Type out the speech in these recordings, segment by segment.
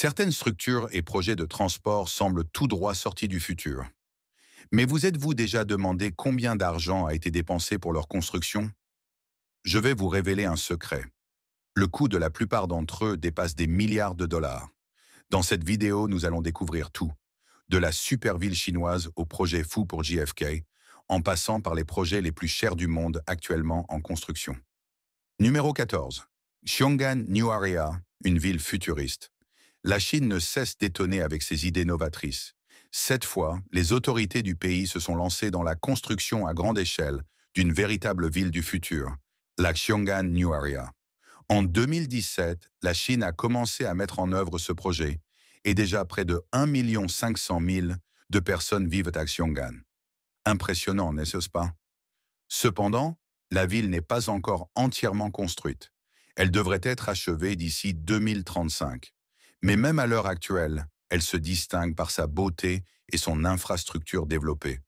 Certaines structures et projets de transport semblent tout droit sortis du futur. Mais vous êtes-vous déjà demandé combien d'argent a été dépensé pour leur construction? Je vais vous révéler un secret. Le coût de la plupart d'entre eux dépasse des milliards de dollars. Dans cette vidéo, nous allons découvrir tout, de la super ville chinoise au projet fou pour JFK, en passant par les projets les plus chers du monde actuellement en construction. Numéro 14. Xiong'an New Area, une ville futuriste. La Chine ne cesse d'étonner avec ses idées novatrices. Cette fois, les autorités du pays se sont lancées dans la construction à grande échelle d'une véritable ville du futur, la Xiong'an New Area. En 2017, la Chine a commencé à mettre en œuvre ce projet et déjà près de 1,5 million de personnes vivent à Xiong'an. Impressionnant, n'est-ce pas? Cependant, la ville n'est pas encore entièrement construite. Elle devrait être achevée d'ici 2035. Mais même à l'heure actuelle, elle se distingue par sa beauté et son infrastructure développée.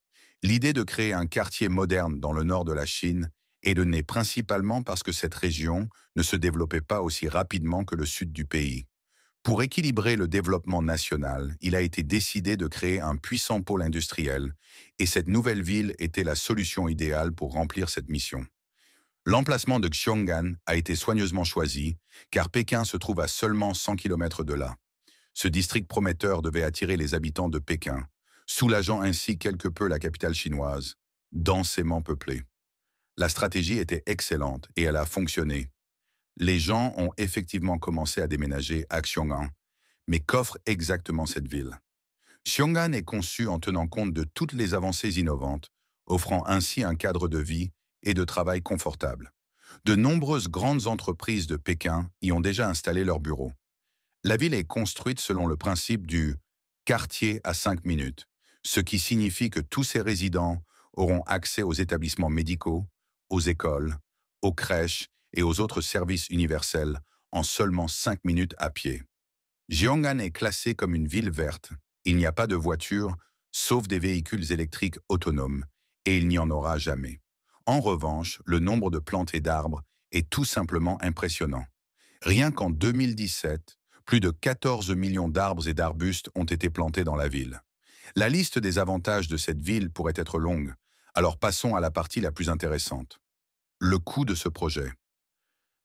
L'idée de créer un quartier moderne dans le nord de la Chine est née principalement parce que cette région ne se développait pas aussi rapidement que le sud du pays. Pour équilibrer le développement national, il a été décidé de créer un puissant pôle industriel, et cette nouvelle ville était la solution idéale pour remplir cette mission. L'emplacement de Xiong'an a été soigneusement choisi, car Pékin se trouve à seulement 100 km de là. Ce district prometteur devait attirer les habitants de Pékin, soulageant ainsi quelque peu la capitale chinoise, densément peuplée. La stratégie était excellente et elle a fonctionné. Les gens ont effectivement commencé à déménager à Xiong'an, mais qu'offre exactement cette ville? Xiong'an est conçue en tenant compte de toutes les avancées innovantes, offrant ainsi un cadre de vie et de travail confortable. De nombreuses grandes entreprises de Pékin y ont déjà installé leurs bureaux. La ville est construite selon le principe du quartier à 5 minutes, ce qui signifie que tous ses résidents auront accès aux établissements médicaux, aux écoles, aux crèches et aux autres services universels en seulement 5 minutes à pied. Xiong'an est classée comme une ville verte. Il n'y a pas de voitures, sauf des véhicules électriques autonomes, et il n'y en aura jamais. En revanche, le nombre de plantes et d'arbres est tout simplement impressionnant. Rien qu'en 2017, plus de 14 millions d'arbres et d'arbustes ont été plantés dans la ville. La liste des avantages de cette ville pourrait être longue, alors passons à la partie la plus intéressante. Le coût de ce projet.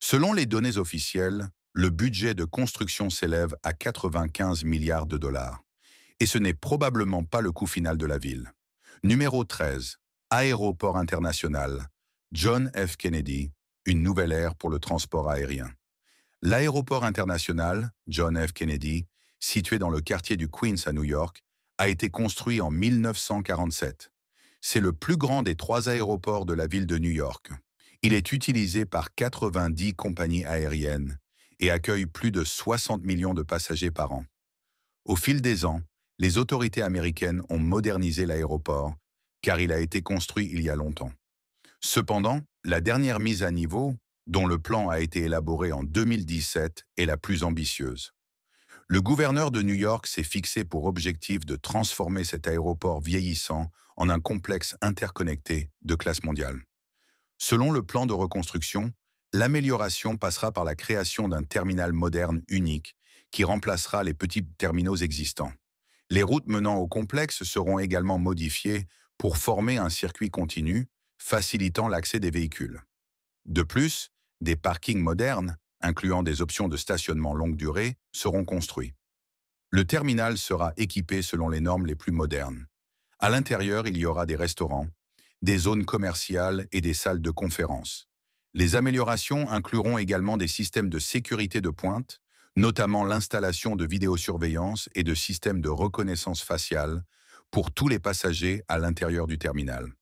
Selon les données officielles, le budget de construction s'élève à 95 milliards de dollars. Et ce n'est probablement pas le coût final de la ville. Numéro 13. Aéroport international. John F. Kennedy, une nouvelle ère pour le transport aérien. L'aéroport international, John F. Kennedy, situé dans le quartier du Queens à New York, a été construit en 1947. C'est le plus grand des 3 aéroports de la ville de New York. Il est utilisé par 90 compagnies aériennes et accueille plus de 60 millions de passagers par an. Au fil des ans, les autorités américaines ont modernisé l'aéroport, car il a été construit il y a longtemps. Cependant, la dernière mise à niveau, dont le plan a été élaboré en 2017, est la plus ambitieuse. Le gouverneur de New York s'est fixé pour objectif de transformer cet aéroport vieillissant en un complexe interconnecté de classe mondiale. Selon le plan de reconstruction, l'amélioration passera par la création d'un terminal moderne unique qui remplacera les petits terminaux existants. Les routes menant au complexe seront également modifiées pour former un circuit continu, facilitant l'accès des véhicules. De plus, des parkings modernes, incluant des options de stationnement longue durée, seront construits. Le terminal sera équipé selon les normes les plus modernes. À l'intérieur, il y aura des restaurants, des zones commerciales et des salles de conférence. Les améliorations incluront également des systèmes de sécurité de pointe, notamment l'installation de vidéosurveillance et de systèmes de reconnaissance faciale pour tous les passagers à l'intérieur du terminal.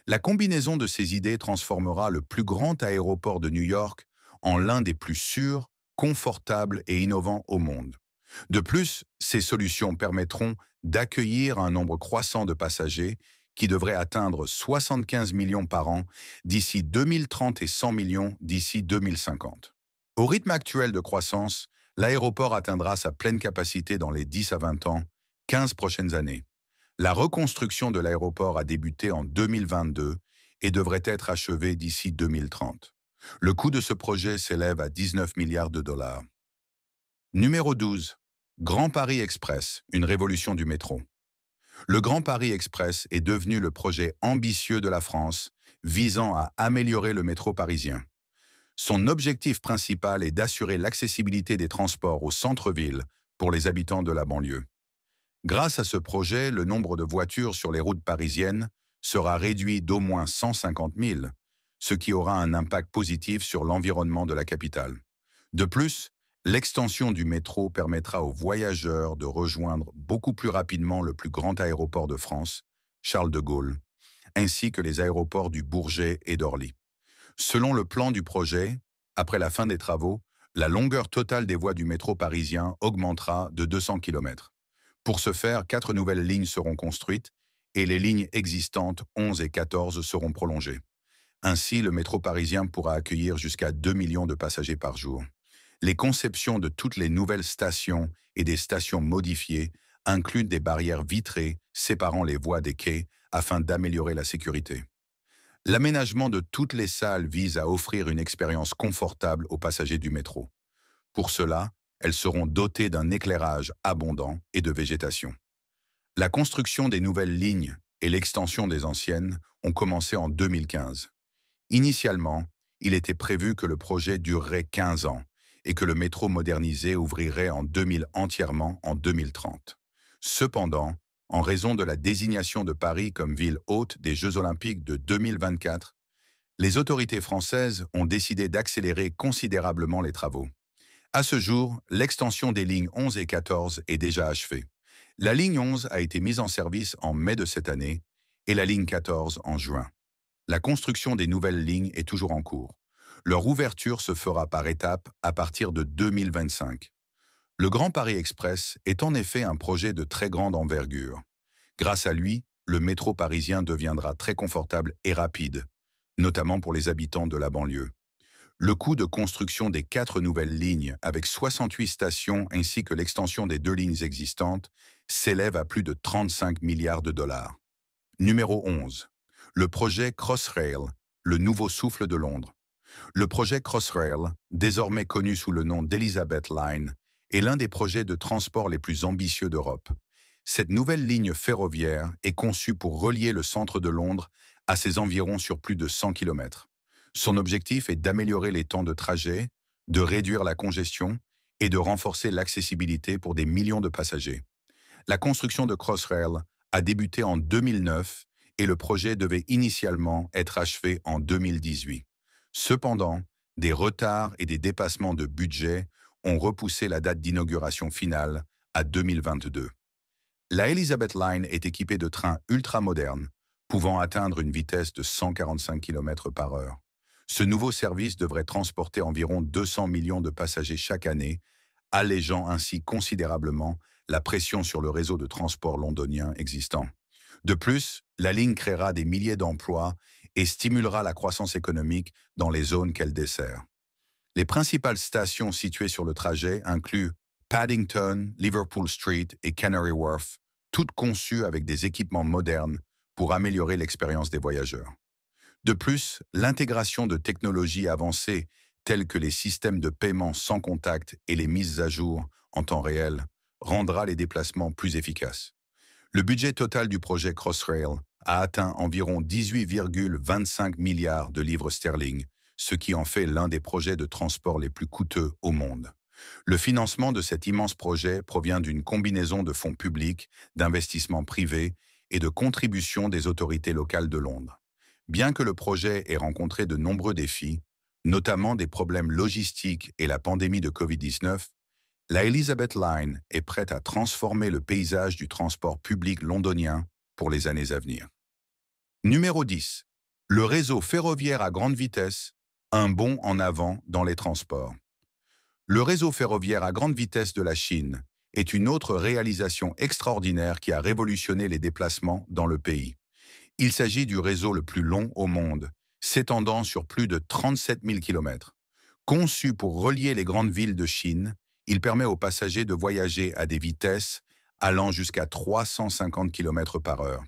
La combinaison de ces idées transformera le plus grand aéroport de New York en l'un des plus sûrs, confortables et innovants au monde. De plus, ces solutions permettront d'accueillir un nombre croissant de passagers qui devrait atteindre 75 millions par an d'ici 2030 et 100 millions d'ici 2050. Au rythme actuel de croissance, l'aéroport atteindra sa pleine capacité dans les 10 à 20 ans, 15 prochaines années. La reconstruction de l'aéroport a débuté en 2022 et devrait être achevée d'ici 2030. Le coût de ce projet s'élève à 19 milliards de dollars. Numéro 12. Grand Paris Express, une révolution du métro. Le Grand Paris Express est devenu le projet ambitieux de la France, visant à améliorer le métro parisien. Son objectif principal est d'assurer l'accessibilité des transports au centre-ville pour les habitants de la banlieue. Grâce à ce projet, le nombre de voitures sur les routes parisiennes sera réduit d'au moins 150 000, ce qui aura un impact positif sur l'environnement de la capitale. De plus, l'extension du métro permettra aux voyageurs de rejoindre beaucoup plus rapidement le plus grand aéroport de France, Charles de Gaulle, ainsi que les aéroports du Bourget et d'Orly. Selon le plan du projet, après la fin des travaux, la longueur totale des voies du métro parisien augmentera de 200 km. Pour ce faire, 4 nouvelles lignes seront construites et les lignes existantes 11 et 14 seront prolongées. Ainsi, le métro parisien pourra accueillir jusqu'à 2 millions de passagers par jour. Les conceptions de toutes les nouvelles stations et des stations modifiées incluent des barrières vitrées séparant les voies des quais afin d'améliorer la sécurité. L'aménagement de toutes les salles vise à offrir une expérience confortable aux passagers du métro. Pour cela, elles seront dotées d'un éclairage abondant et de végétation. La construction des nouvelles lignes et l'extension des anciennes ont commencé en 2015. Initialement, il était prévu que le projet durerait 15 ans et que le métro modernisé ouvrirait en 2000 entièrement en 2030. Cependant, en raison de la désignation de Paris comme ville hôte des Jeux Olympiques de 2024, les autorités françaises ont décidé d'accélérer considérablement les travaux. À ce jour, l'extension des lignes 11 et 14 est déjà achevée. La ligne 11 a été mise en service en mai de cette année et la ligne 14 en juin. La construction des nouvelles lignes est toujours en cours. Leur ouverture se fera par étapes à partir de 2025. Le Grand Paris Express est en effet un projet de très grande envergure. Grâce à lui, le métro parisien deviendra très confortable et rapide, notamment pour les habitants de la banlieue. Le coût de construction des 4 nouvelles lignes, avec 68 stations ainsi que l'extension des 2 lignes existantes, s'élève à plus de 35 milliards de dollars. Numéro 11. Le projet Crossrail, le nouveau souffle de Londres. Le projet Crossrail, désormais connu sous le nom d'Elizabeth Line, est l'un des projets de transport les plus ambitieux d'Europe. Cette nouvelle ligne ferroviaire est conçue pour relier le centre de Londres à ses environs sur plus de 100 km. Son objectif est d'améliorer les temps de trajet, de réduire la congestion et de renforcer l'accessibilité pour des millions de passagers. La construction de Crossrail a débuté en 2009 et le projet devait initialement être achevé en 2018. Cependant, des retards et des dépassements de budget ont repoussé la date d'inauguration finale à 2022. La Elizabeth Line est équipée de trains ultramodernes, pouvant atteindre une vitesse de 145 km par heure. Ce nouveau service devrait transporter environ 200 millions de passagers chaque année, allégeant ainsi considérablement la pression sur le réseau de transport londonien existant. De plus, la ligne créera des milliers d'emplois et stimulera la croissance économique dans les zones qu'elle dessert. Les principales stations situées sur le trajet incluent Paddington, Liverpool Street et Canary Wharf, toutes conçues avec des équipements modernes pour améliorer l'expérience des voyageurs. De plus, l'intégration de technologies avancées telles que les systèmes de paiement sans contact et les mises à jour en temps réel rendra les déplacements plus efficaces. Le budget total du projet Crossrail a atteint environ 18,25 milliards de livres sterling, ce qui en fait l'un des projets de transport les plus coûteux au monde. Le financement de cet immense projet provient d'une combinaison de fonds publics, d'investissements privés et de contributions des autorités locales de Londres. Bien que le projet ait rencontré de nombreux défis, notamment des problèmes logistiques et la pandémie de Covid-19, la Elizabeth Line est prête à transformer le paysage du transport public londonien pour les années à venir. Numéro 10. Le réseau ferroviaire à grande vitesse, un bond en avant dans les transports. Le réseau ferroviaire à grande vitesse de la Chine est une autre réalisation extraordinaire qui a révolutionné les déplacements dans le pays. Il s'agit du réseau le plus long au monde, s'étendant sur plus de 37 000 km. Conçu pour relier les grandes villes de Chine, il permet aux passagers de voyager à des vitesses allant jusqu'à 350 km par heure.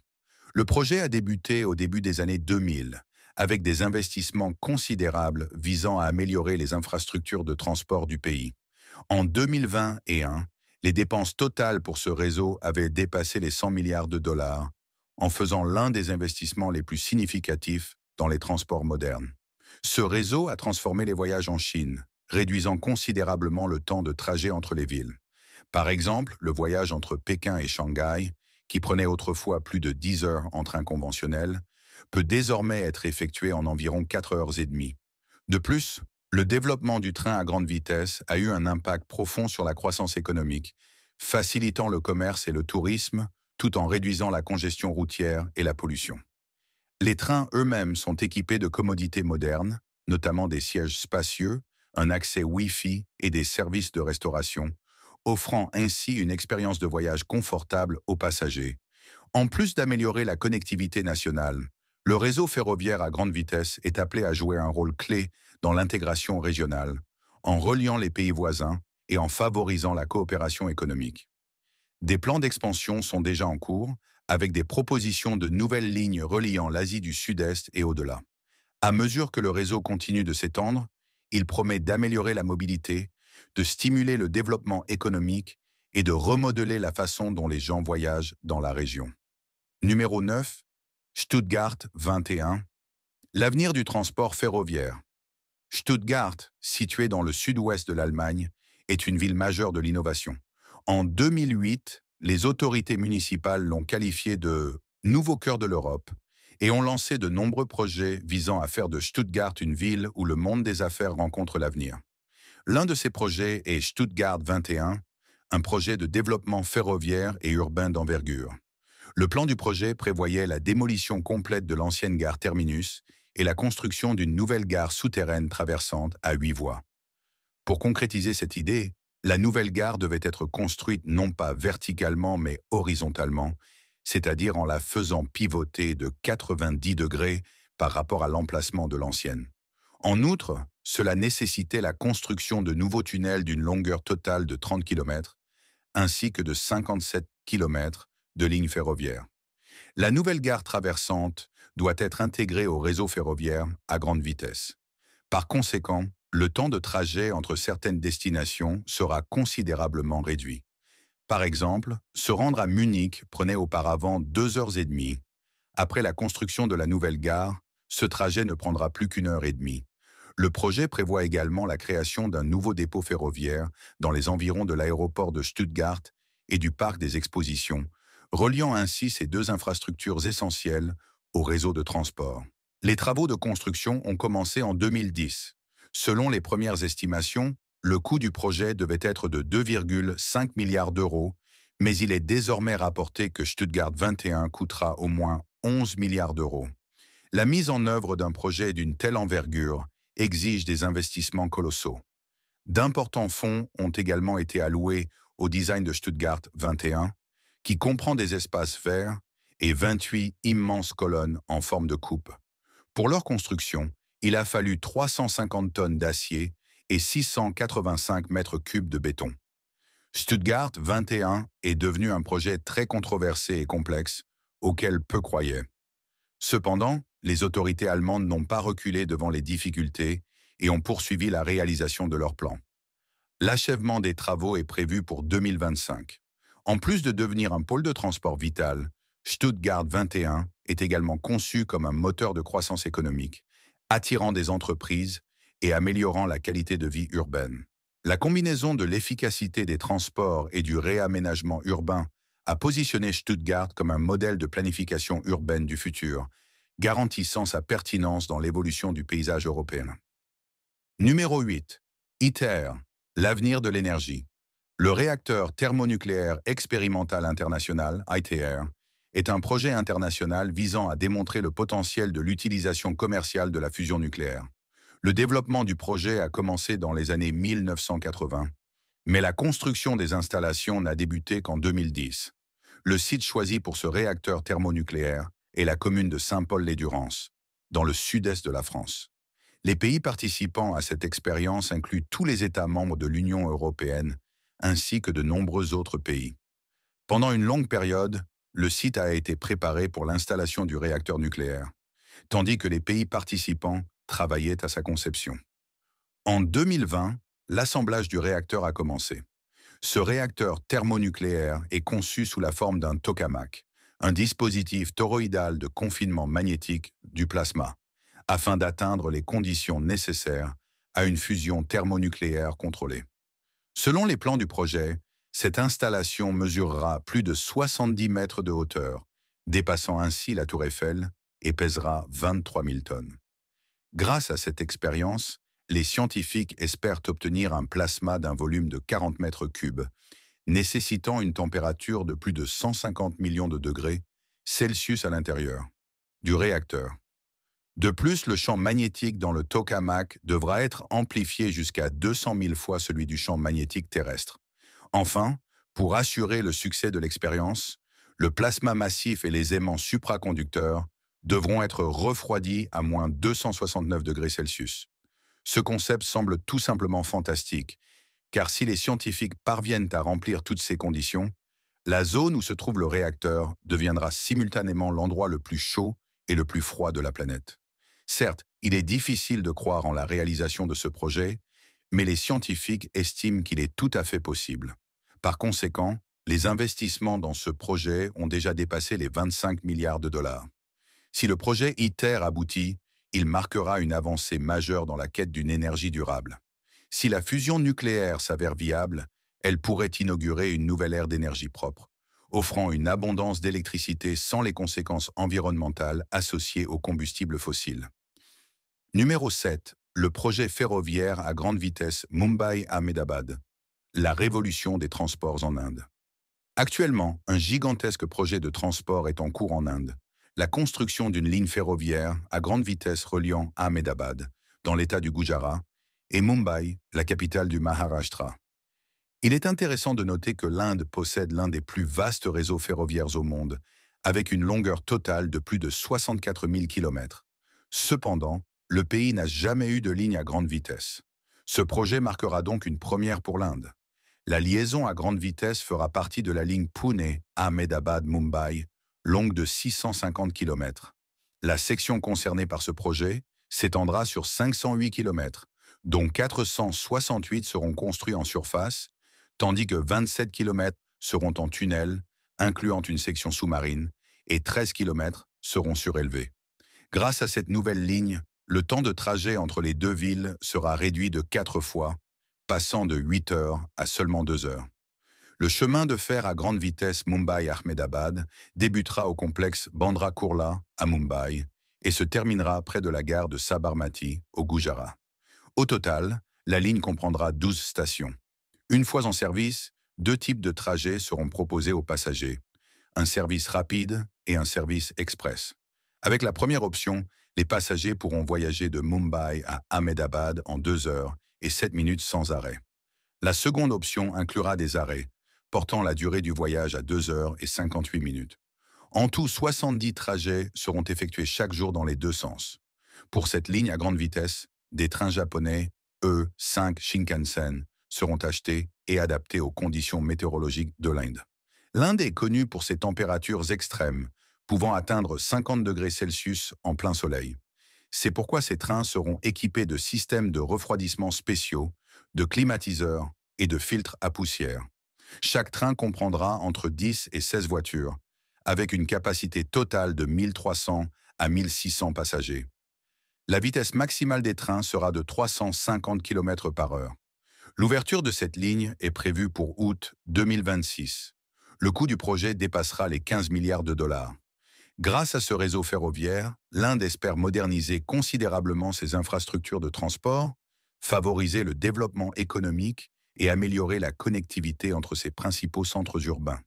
Le projet a débuté au début des années 2000, avec des investissements considérables visant à améliorer les infrastructures de transport du pays. En 2021, Les dépenses totales pour ce réseau avaient dépassé les 100 milliards de dollars, en faisant l'un des investissements les plus significatifs dans les transports modernes. Ce réseau a transformé les voyages en Chine, réduisant considérablement le temps de trajet entre les villes. Par exemple, le voyage entre Pékin et Shanghai, qui prenait autrefois plus de 10 heures en train conventionnel, peut désormais être effectué en environ 4 heures et demie. De plus, le développement du train à grande vitesse a eu un impact profond sur la croissance économique, facilitant le commerce et le tourisme, tout en réduisant la congestion routière et la pollution. Les trains eux-mêmes sont équipés de commodités modernes, notamment des sièges spacieux, un accès Wi-Fi et des services de restauration, offrant ainsi une expérience de voyage confortable aux passagers. En plus d'améliorer la connectivité nationale, le réseau ferroviaire à grande vitesse est appelé à jouer un rôle clé dans l'intégration régionale, en reliant les pays voisins et en favorisant la coopération économique. Des plans d'expansion sont déjà en cours, avec des propositions de nouvelles lignes reliant l'Asie du Sud-Est et au-delà. À mesure que le réseau continue de s'étendre, il promet d'améliorer la mobilité, de stimuler le développement économique et de remodeler la façon dont les gens voyagent dans la région. Numéro 9. Stuttgart 21. L'avenir du transport ferroviaire. Stuttgart, située dans le sud-ouest de l'Allemagne, est une ville majeure de l'innovation. En 2008, les autorités municipales l'ont qualifié de « nouveau cœur de l'Europe » et ont lancé de nombreux projets visant à faire de Stuttgart une ville où le monde des affaires rencontre l'avenir. L'un de ces projets est Stuttgart 21, un projet de développement ferroviaire et urbain d'envergure. Le plan du projet prévoyait la démolition complète de l'ancienne gare Terminus et la construction d'une nouvelle gare souterraine traversante à 8 voies. Pour concrétiser cette idée, la nouvelle gare devait être construite non pas verticalement mais horizontalement, c'est-à-dire en la faisant pivoter de 90 degrés par rapport à l'emplacement de l'ancienne. En outre, cela nécessitait la construction de nouveaux tunnels d'une longueur totale de 30 km, ainsi que de 57 km de lignes ferroviaires. La nouvelle gare traversante doit être intégrée au réseau ferroviaire à grande vitesse. Par conséquent, le temps de trajet entre certaines destinations sera considérablement réduit. Par exemple, se rendre à Munich prenait auparavant 2 heures et demie. Après la construction de la nouvelle gare, ce trajet ne prendra plus qu'1 heure et demie. Le projet prévoit également la création d'un nouveau dépôt ferroviaire dans les environs de l'aéroport de Stuttgart et du parc des expositions, reliant ainsi ces deux infrastructures essentielles au réseau de transport. Les travaux de construction ont commencé en 2010. Selon les premières estimations, le coût du projet devait être de 2,5 milliards d'euros, mais il est désormais rapporté que Stuttgart 21 coûtera au moins 11 milliards d'euros. La mise en œuvre d'un projet d'une telle envergure exige des investissements colossaux. D'importants fonds ont également été alloués au design de Stuttgart 21, qui comprend des espaces verts et 28 immenses colonnes en forme de coupe. Pour leur construction, il a fallu 350 tonnes d'acier et 685 mètres cubes de béton. Stuttgart 21 est devenu un projet très controversé et complexe, auquel peu croyaient. Cependant, les autorités allemandes n'ont pas reculé devant les difficultés et ont poursuivi la réalisation de leur plan. L'achèvement des travaux est prévu pour 2025. En plus de devenir un pôle de transport vital, Stuttgart 21 est également conçu comme un moteur de croissance économique, attirant des entreprises et améliorant la qualité de vie urbaine. La combinaison de l'efficacité des transports et du réaménagement urbain a positionné Stuttgart comme un modèle de planification urbaine du futur, garantissant sa pertinence dans l'évolution du paysage européen. Numéro 8. ITER, l'avenir de l'énergie. Le réacteur thermonucléaire expérimental international, ITER, est un projet international visant à démontrer le potentiel de l'utilisation commerciale de la fusion nucléaire. Le développement du projet a commencé dans les années 1980, mais la construction des installations n'a débuté qu'en 2010. Le site choisi pour ce réacteur thermonucléaire est la commune de Saint-Paul-les-Durances, dans le sud-est de la France. Les pays participants à cette expérience incluent tous les États membres de l'Union européenne, ainsi que de nombreux autres pays. Pendant une longue période, le site a été préparé pour l'installation du réacteur nucléaire, tandis que les pays participants travaillaient à sa conception. En 2020, l'assemblage du réacteur a commencé. Ce réacteur thermonucléaire est conçu sous la forme d'un tokamak, un dispositif toroïdal de confinement magnétique du plasma, afin d'atteindre les conditions nécessaires à une fusion thermonucléaire contrôlée. Selon les plans du projet, cette installation mesurera plus de 70 mètres de hauteur, dépassant ainsi la tour Eiffel, et pèsera 23 000 tonnes. Grâce à cette expérience, les scientifiques espèrent obtenir un plasma d'un volume de 40 mètres cubes, nécessitant une température de plus de 150 millions de degrés Celsius à l'intérieur du réacteur. De plus, le champ magnétique dans le tokamak devra être amplifié jusqu'à 200 000 fois celui du champ magnétique terrestre. Enfin, pour assurer le succès de l'expérience, le plasma massif et les aimants supraconducteurs devront être refroidis à moins 269 degrés Celsius. Ce concept semble tout simplement fantastique, car si les scientifiques parviennent à remplir toutes ces conditions, la zone où se trouve le réacteur deviendra simultanément l'endroit le plus chaud et le plus froid de la planète. Certes, il est difficile de croire en la réalisation de ce projet, mais les scientifiques estiment qu'il est tout à fait possible. Par conséquent, les investissements dans ce projet ont déjà dépassé les 25 milliards de dollars. Si le projet ITER aboutit, il marquera une avancée majeure dans la quête d'une énergie durable. Si la fusion nucléaire s'avère viable, elle pourrait inaugurer une nouvelle ère d'énergie propre, offrant une abondance d'électricité sans les conséquences environnementales associées aux combustibles fossiles. Numéro 7. Le projet ferroviaire à grande vitesse Mumbai-Ahmedabad. La révolution des transports en Inde. Actuellement, un gigantesque projet de transport est en cours en Inde. La construction d'une ligne ferroviaire à grande vitesse reliant Ahmedabad, dans l'état du Gujarat, et Mumbai, la capitale du Maharashtra. Il est intéressant de noter que l'Inde possède l'un des plus vastes réseaux ferroviaires au monde, avec une longueur totale de plus de 64 000 km. Cependant, le pays n'a jamais eu de ligne à grande vitesse. Ce projet marquera donc une première pour l'Inde. La liaison à grande vitesse fera partie de la ligne Pune-Ahmedabad-Mumbai, longue de 650 km. La section concernée par ce projet s'étendra sur 508 km, dont 468 seront construits en surface, tandis que 27 km seront en tunnel, incluant une section sous-marine, et 13 km seront surélevés. Grâce à cette nouvelle ligne, le temps de trajet entre les deux villes sera réduit de 4 fois, passant de 8 heures à seulement 2 heures. Le chemin de fer à grande vitesse Mumbai-Ahmedabad débutera au complexe Bandra Kurla à Mumbai et se terminera près de la gare de Sabarmati au Gujarat. Au total, la ligne comprendra 12 stations. Une fois en service, 2 types de trajets seront proposés aux passagers, un service rapide et un service express. Avec la première option, les passagers pourront voyager de Mumbai à Ahmedabad en 2 heures et 7 minutes sans arrêt. La seconde option inclura des arrêts, portant la durée du voyage à 2 heures et 58 minutes. En tout, 70 trajets seront effectués chaque jour dans les deux sens. Pour cette ligne à grande vitesse, des trains japonais E5 Shinkansen seront achetés et adaptés aux conditions météorologiques de l'Inde. L'Inde est connue pour ses températures extrêmes, pouvant atteindre 50 degrés Celsius en plein soleil. C'est pourquoi ces trains seront équipés de systèmes de refroidissement spéciaux, de climatiseurs et de filtres à poussière. Chaque train comprendra entre 10 et 16 voitures, avec une capacité totale de 1300 à 1600 passagers. La vitesse maximale des trains sera de 350 km par heure. L'ouverture de cette ligne est prévue pour août 2026. Le coût du projet dépassera les 15 milliards de dollars. Grâce à ce réseau ferroviaire, l'Inde espère moderniser considérablement ses infrastructures de transport, favoriser le développement économique et améliorer la connectivité entre ses principaux centres urbains.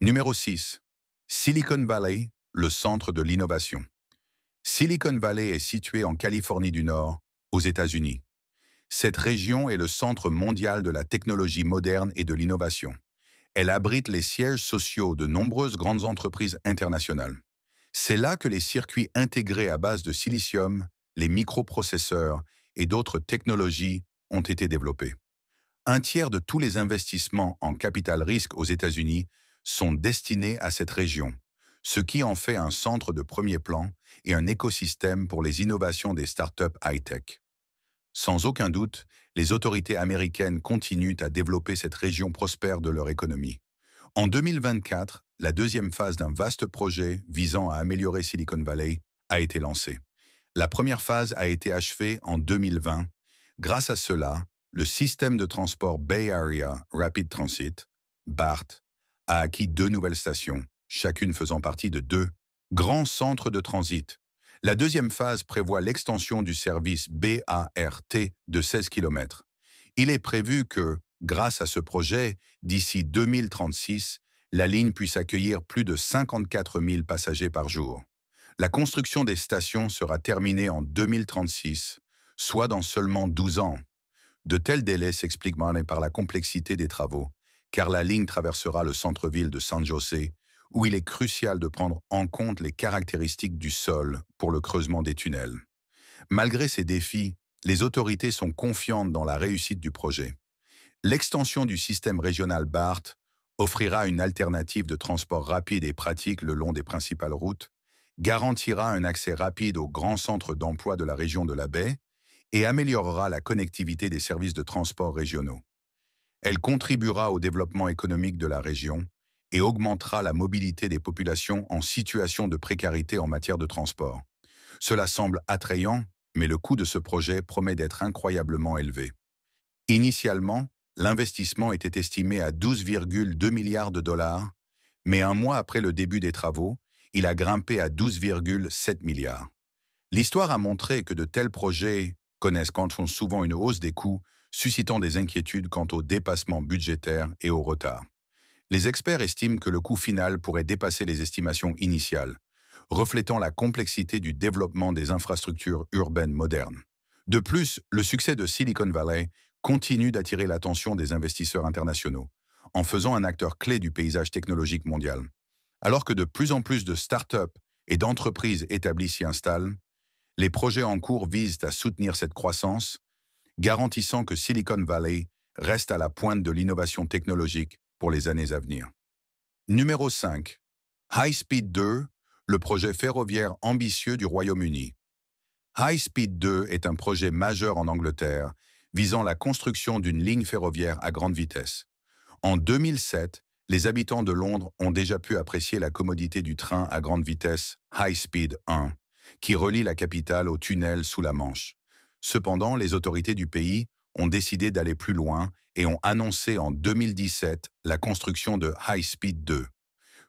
Numéro 6. Silicon Valley, le centre de l'innovation. Silicon Valley est située en Californie du Nord, aux États-Unis. Cette région est le centre mondial de la technologie moderne et de l'innovation. Elle abrite les sièges sociaux de nombreuses grandes entreprises internationales. C'est là que les circuits intégrés à base de silicium, les microprocesseurs et d'autres technologies ont été développés. Un tiers de tous les investissements en capital risque aux États-Unis sont destinés à cette région, ce qui en fait un centre de premier plan et un écosystème pour les innovations des startups high-tech. Sans aucun doute, les autorités américaines continuent à développer cette région prospère de leur économie. En 2024, la deuxième phase d'un vaste projet visant à améliorer Silicon Valley a été lancée. La première phase a été achevée en 2020. Grâce à cela, le système de transport Bay Area Rapid Transit, BART, a acquis 2 nouvelles stations, chacune faisant partie de 2 grands centres de transit. La deuxième phase prévoit l'extension du service BART de 16 km. Il est prévu que, grâce à ce projet, d'ici 2036, la ligne puisse accueillir plus de 54 000 passagers par jour. La construction des stations sera terminée en 2036, soit dans seulement 12 ans. De tels délais s'expliquent par la complexité des travaux, car la ligne traversera le centre-ville de San José, où il est crucial de prendre en compte les caractéristiques du sol pour le creusement des tunnels. Malgré ces défis, les autorités sont confiantes dans la réussite du projet. L'extension du système régional BART offrira une alternative de transport rapide et pratique le long des principales routes, garantira un accès rapide aux grands centres d'emploi de la région de la baie et améliorera la connectivité des services de transport régionaux. Elle contribuera au développement économique de la région et augmentera la mobilité des populations en situation de précarité en matière de transport. Cela semble attrayant, mais le coût de ce projet promet d'être incroyablement élevé. Initialement, l'investissement était estimé à 12,2 milliards de dollars, mais un mois après le début des travaux, il a grimpé à 12,7 milliards. L'histoire a montré que de tels projets connaissent souvent une hausse des coûts, suscitant des inquiétudes quant au dépassement budgétaire et au retard. Les experts estiment que le coût final pourrait dépasser les estimations initiales, reflétant la complexité du développement des infrastructures urbaines modernes. De plus, le succès de Silicon Valley continue d'attirer l'attention des investisseurs internationaux, en faisant un acteur clé du paysage technologique mondial. Alors que de plus en plus de start-up et d'entreprises établies s'y installent, les projets en cours visent à soutenir cette croissance, garantissant que Silicon Valley reste à la pointe de l'innovation technologique pour les années à venir. Numéro 5. High Speed 2, le projet ferroviaire ambitieux du Royaume-Uni. High Speed 2 est un projet majeur en Angleterre, visant la construction d'une ligne ferroviaire à grande vitesse. En 2007, les habitants de Londres ont déjà pu apprécier la commodité du train à grande vitesse High Speed 1, qui relie la capitale au tunnel sous la Manche. Cependant, les autorités du pays ont décidé d'aller plus loin et ont annoncé en 2017 la construction de High Speed 2.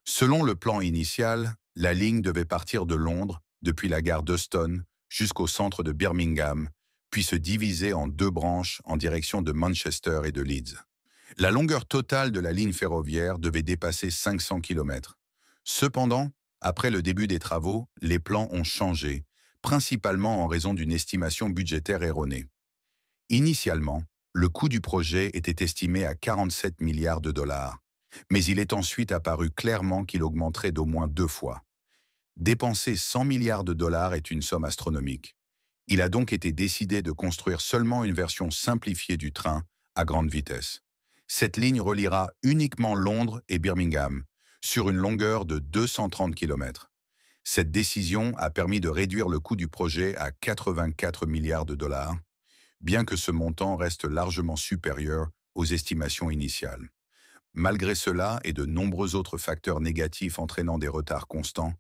Selon le plan initial, la ligne devait partir de Londres, depuis la gare d'Euston, jusqu'au centre de Birmingham, puis se diviser en 2 branches en direction de Manchester et de Leeds. La longueur totale de la ligne ferroviaire devait dépasser 500 km. Cependant, après le début des travaux, les plans ont changé, principalement en raison d'une estimation budgétaire erronée. Initialement, le coût du projet était estimé à 47 milliards de dollars, mais il est ensuite apparu clairement qu'il augmenterait d'au moins 2 fois. Dépenser 100 milliards de dollars est une somme astronomique. Il a donc été décidé de construire seulement une version simplifiée du train à grande vitesse. Cette ligne reliera uniquement Londres et Birmingham, sur une longueur de 230 km. Cette décision a permis de réduire le coût du projet à 84 milliards de dollars, bien que ce montant reste largement supérieur aux estimations initiales. Malgré cela et de nombreux autres facteurs négatifs entraînant des retards constants,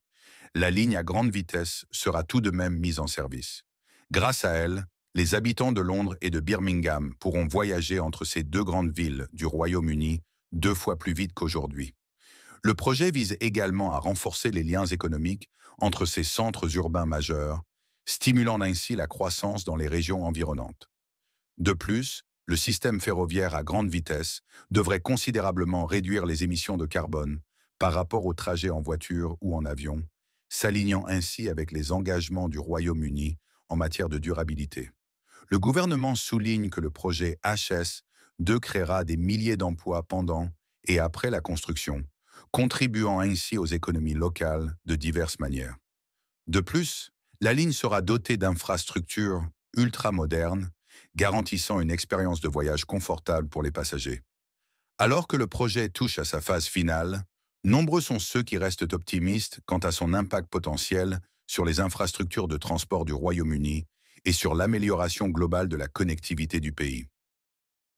la ligne à grande vitesse sera tout de même mise en service. Grâce à elle, les habitants de Londres et de Birmingham pourront voyager entre ces 2 grandes villes du Royaume-Uni 2 fois plus vite qu'aujourd'hui. Le projet vise également à renforcer les liens économiques entre ces centres urbains majeurs, stimulant ainsi la croissance dans les régions environnantes. De plus, le système ferroviaire à grande vitesse devrait considérablement réduire les émissions de carbone par rapport aux trajets en voiture ou en avion, s'alignant ainsi avec les engagements du Royaume-Uni en matière de durabilité. Le gouvernement souligne que le projet HS2 créera des milliers d'emplois pendant et après la construction, contribuant ainsi aux économies locales de diverses manières. De plus, la ligne sera dotée d'infrastructures ultramodernes, garantissant une expérience de voyage confortable pour les passagers. Alors que le projet touche à sa phase finale, nombreux sont ceux qui restent optimistes quant à son impact potentiel sur les infrastructures de transport du Royaume-Uni et sur l'amélioration globale de la connectivité du pays.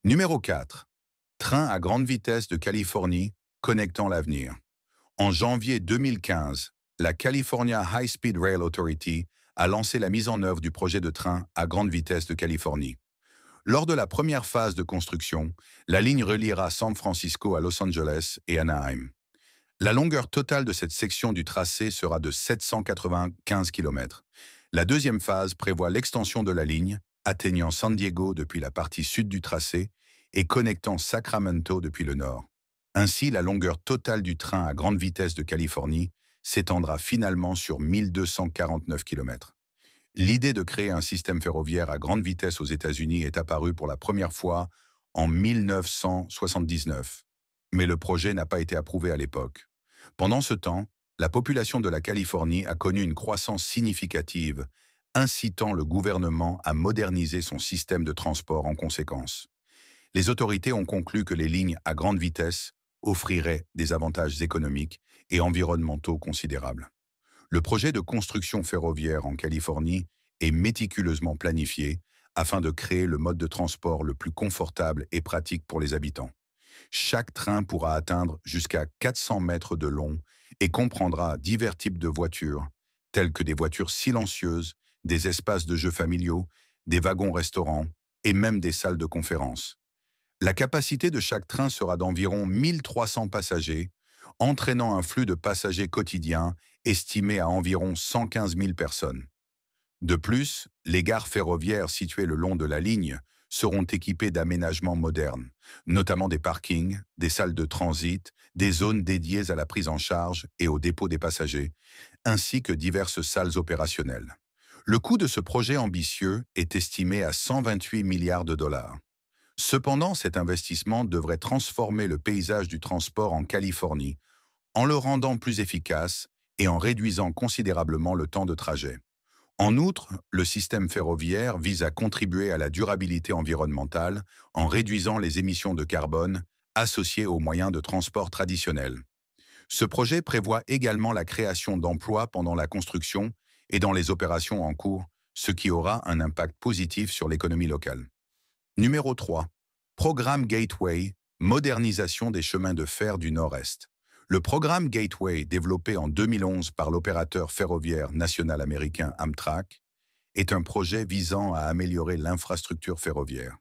Numéro 4. Train à grande vitesse de Californie, connectant l'avenir. En janvier 2015, la California High Speed Rail Authority a lancé la mise en œuvre du projet de train à grande vitesse de Californie. Lors de la première phase de construction, la ligne reliera San Francisco à Los Angeles et Anaheim. La longueur totale de cette section du tracé sera de 795 km. La deuxième phase prévoit l'extension de la ligne, atteignant San Diego depuis la partie sud du tracé et connectant Sacramento depuis le nord. Ainsi, la longueur totale du train à grande vitesse de Californie s'étendra finalement sur 1249 km. L'idée de créer un système ferroviaire à grande vitesse aux États-Unis est apparue pour la première fois en 1979, mais le projet n'a pas été approuvé à l'époque. Pendant ce temps, la population de la Californie a connu une croissance significative, incitant le gouvernement à moderniser son système de transport en conséquence. Les autorités ont conclu que les lignes à grande vitesse offriraient des avantages économiques et environnementaux considérables. Le projet de construction ferroviaire en Californie est méticuleusement planifié afin de créer le mode de transport le plus confortable et pratique pour les habitants. Chaque train pourra atteindre jusqu'à 400 mètres de long et comprendra divers types de voitures, telles que des voitures silencieuses, des espaces de jeux familiaux, des wagons-restaurants et même des salles de conférence. La capacité de chaque train sera d'environ 1300 passagers, entraînant un flux de passagers quotidien estimé à environ 115 000 personnes. De plus, les gares ferroviaires situées le long de la ligne seront équipées d'aménagements modernes, notamment des parkings, des salles de transit, des zones dédiées à la prise en charge et au dépôt des passagers, ainsi que diverses salles opérationnelles. Le coût de ce projet ambitieux est estimé à 128 milliards de dollars. Cependant, cet investissement devrait transformer le paysage du transport en Californie, en le rendant plus efficace et en réduisant considérablement le temps de trajet. En outre, le système ferroviaire vise à contribuer à la durabilité environnementale en réduisant les émissions de carbone associées aux moyens de transport traditionnels. Ce projet prévoit également la création d'emplois pendant la construction et dans les opérations en cours, ce qui aura un impact positif sur l'économie locale. Numéro 3. Programme Gateway, modernisation des chemins de fer du Nord-Est. Le programme Gateway, développé en 2011 par l'opérateur ferroviaire national américain Amtrak, est un projet visant à améliorer l'infrastructure ferroviaire.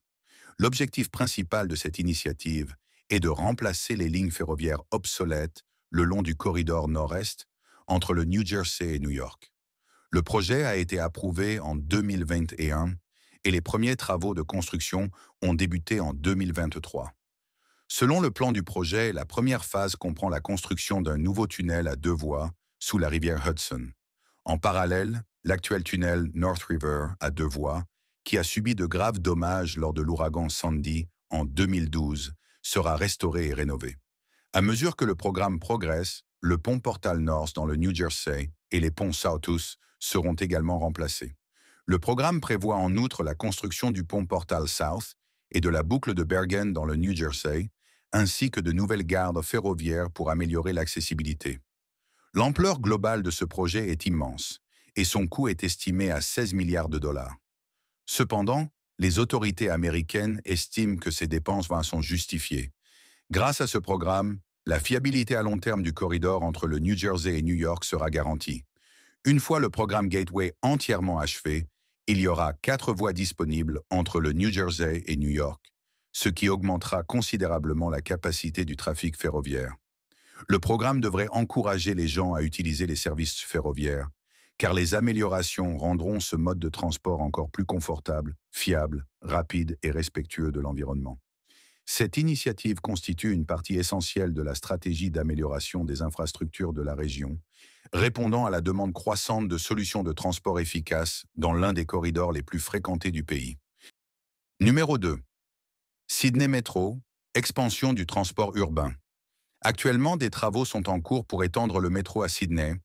L'objectif principal de cette initiative est de remplacer les lignes ferroviaires obsolètes le long du corridor Nord-Est entre le New Jersey et New York. Le projet a été approuvé en 2021 et les premiers travaux de construction ont débuté en 2023. Selon le plan du projet, la première phase comprend la construction d'un nouveau tunnel à 2 voies sous la rivière Hudson. En parallèle, l'actuel tunnel North River à 2 voies, qui a subi de graves dommages lors de l'ouragan Sandy en 2012, sera restauré et rénové. À mesure que le programme progresse, le pont Portal North dans le New Jersey et les ponts Southus seront également remplacés. Le programme prévoit en outre la construction du pont Portal South et de la boucle de Bergen dans le New Jersey, ainsi que de nouvelles gares ferroviaires pour améliorer l'accessibilité. L'ampleur globale de ce projet est immense, et son coût est estimé à 16 milliards de dollars. Cependant, les autorités américaines estiment que ces dépenses sont justifiées. Grâce à ce programme, la fiabilité à long terme du corridor entre le New Jersey et New York sera garantie. Une fois le programme Gateway entièrement achevé, il y aura 4 voies disponibles entre le New Jersey et New York, ce qui augmentera considérablement la capacité du trafic ferroviaire. Le programme devrait encourager les gens à utiliser les services ferroviaires, car les améliorations rendront ce mode de transport encore plus confortable, fiable, rapide et respectueux de l'environnement. Cette initiative constitue une partie essentielle de la stratégie d'amélioration des infrastructures de la région, répondant à la demande croissante de solutions de transport efficaces dans l'un des corridors les plus fréquentés du pays. Numéro 2. Sydney Metro, expansion du transport urbain. Actuellement, des travaux sont en cours pour étendre le métro à Sydney,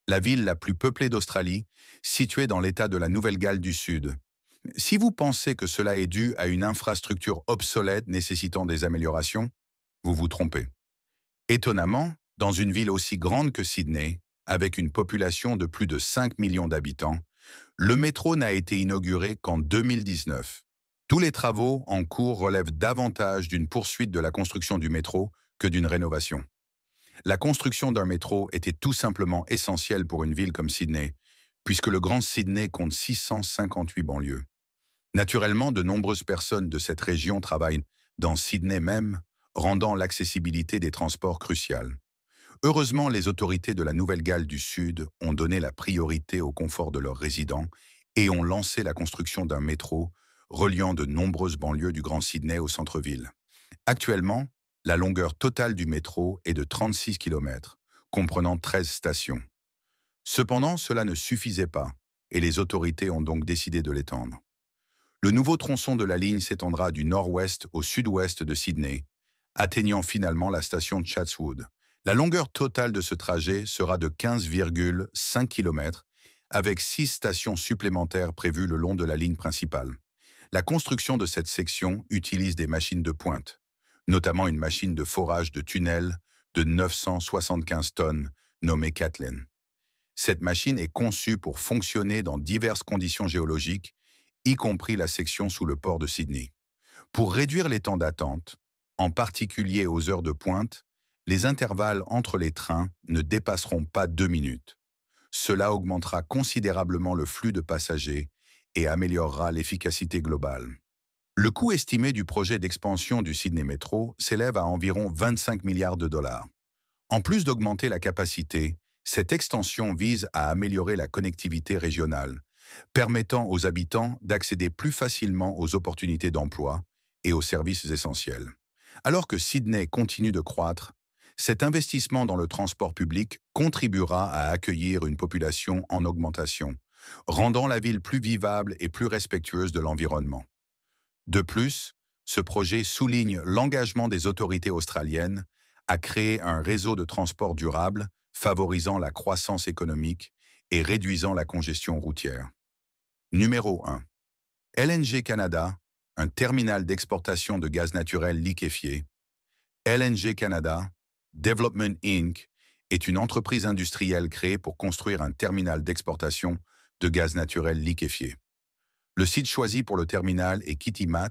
la ville la plus peuplée d'Australie, située dans l'État de la Nouvelle-Galles du Sud. Si vous pensez que cela est dû à une infrastructure obsolète nécessitant des améliorations, vous vous trompez. Étonnamment, dans une ville aussi grande que Sydney, avec une population de plus de 5 millions d'habitants, Le métro n'a été inauguré qu'en 2019. Tous les travaux en cours relèvent davantage d'une poursuite de la construction du métro que d'une rénovation. La construction d'un métro était tout simplement essentielle pour une ville comme Sydney, puisque le Grand Sydney compte 658 banlieues. Naturellement, de nombreuses personnes de cette région travaillent dans Sydney même, rendant l'accessibilité des transports cruciale. Heureusement, les autorités de la Nouvelle-Galles du Sud ont donné la priorité au confort de leurs résidents et ont lancé la construction d'un métro reliant de nombreuses banlieues du Grand Sydney au centre-ville. Actuellement, la longueur totale du métro est de 36 km, comprenant 13 stations. Cependant, cela ne suffisait pas, et les autorités ont donc décidé de l'étendre. Le nouveau tronçon de la ligne s'étendra du nord-ouest au sud-ouest de Sydney, atteignant finalement la station de Chatswood. La longueur totale de ce trajet sera de 15,5 km, avec 6 stations supplémentaires prévues le long de la ligne principale. La construction de cette section utilise des machines de pointe, notamment une machine de forage de tunnel de 975 tonnes nommée Catlin. Cette machine est conçue pour fonctionner dans diverses conditions géologiques, y compris la section sous le port de Sydney. Pour réduire les temps d'attente, en particulier aux heures de pointe, les intervalles entre les trains ne dépasseront pas 2 minutes. Cela augmentera considérablement le flux de passagers et améliorera l'efficacité globale. Le coût estimé du projet d'expansion du Sydney Metro s'élève à environ 25 milliards de dollars. En plus d'augmenter la capacité, cette extension vise à améliorer la connectivité régionale, permettant aux habitants d'accéder plus facilement aux opportunités d'emploi et aux services essentiels. Alors que Sydney continue de croître, cet investissement dans le transport public contribuera à accueillir une population en augmentation, rendant la ville plus vivable et plus respectueuse de l'environnement. De plus, ce projet souligne l'engagement des autorités australiennes à créer un réseau de transport durable, favorisant la croissance économique et réduisant la congestion routière. Numéro 1. LNG Canada, un terminal d'exportation de gaz naturel liquéfié. LNG Canada, Development Inc. est une entreprise industrielle créée pour construire un terminal d'exportation de gaz naturel liquéfié. Le site choisi pour le terminal est Kitimat,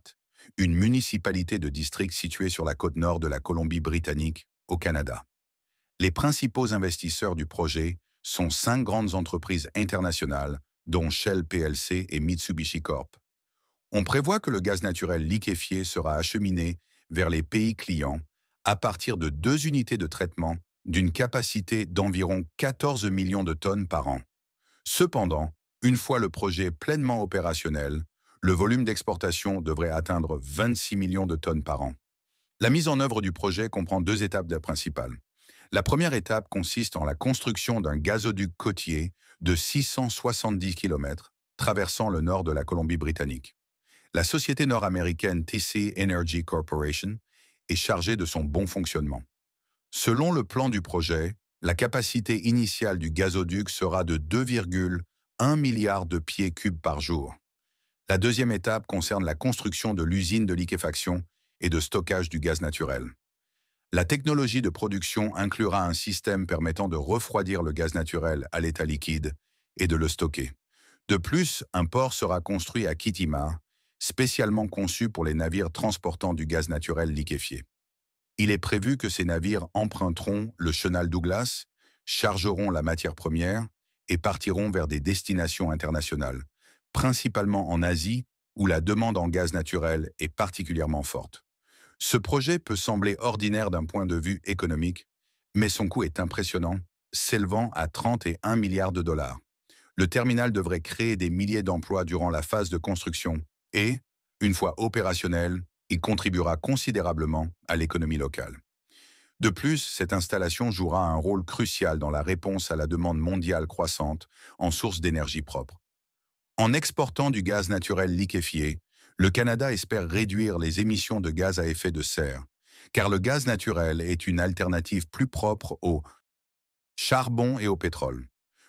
une municipalité de district située sur la côte nord de la Colombie-Britannique, au Canada. Les principaux investisseurs du projet sont 5 grandes entreprises internationales, dont Shell plc et Mitsubishi Corp. On prévoit que le gaz naturel liquéfié sera acheminé vers les pays clients à partir de 2 unités de traitement d'une capacité d'environ 14 millions de tonnes par an. Cependant, une fois le projet pleinement opérationnel, le volume d'exportation devrait atteindre 26 millions de tonnes par an. La mise en œuvre du projet comprend 2 étapes principales. La première étape consiste en la construction d'un gazoduc côtier de 670 km traversant le nord de la Colombie-Britannique. La société nord-américaine TC Energy Corporation est chargée de son bon fonctionnement. Selon le plan du projet, la capacité initiale du gazoduc sera de 2,1 milliards de pieds cubes par jour. La deuxième étape concerne la construction de l'usine de liquéfaction et de stockage du gaz naturel. La technologie de production inclura un système permettant de refroidir le gaz naturel à l'état liquide et de le stocker. De plus, un port sera construit à Kitimat, spécialement conçu pour les navires transportant du gaz naturel liquéfié. Il est prévu que ces navires emprunteront le chenal Douglas, chargeront la matière première et partiront vers des destinations internationales, principalement en Asie, où la demande en gaz naturel est particulièrement forte. Ce projet peut sembler ordinaire d'un point de vue économique, mais son coût est impressionnant, s'élevant à 31 milliards de dollars. Le terminal devrait créer des milliers d'emplois durant la phase de construction et, une fois opérationnel, il contribuera considérablement à l'économie locale. De plus, cette installation jouera un rôle crucial dans la réponse à la demande mondiale croissante en sources d'énergie propre. En exportant du gaz naturel liquéfié, le Canada espère réduire les émissions de gaz à effet de serre, car le gaz naturel est une alternative plus propre au charbon et au pétrole.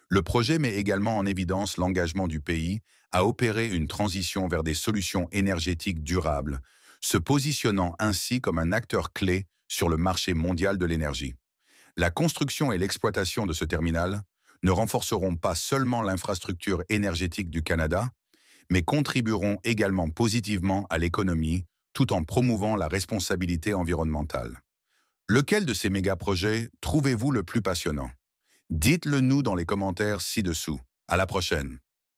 Le projet met également en évidence l'engagement du pays à opérer une transition vers des solutions énergétiques durables, se positionnant ainsi comme un acteur clé sur le marché mondial de l'énergie. La construction et l'exploitation de ce terminal ne renforceront pas seulement l'infrastructure énergétique du Canada, mais contribueront également positivement à l'économie, tout en promouvant la responsabilité environnementale. Lequel de ces méga-projets trouvez-vous le plus passionnant? Dites-le nous dans les commentaires ci-dessous. À la prochaine!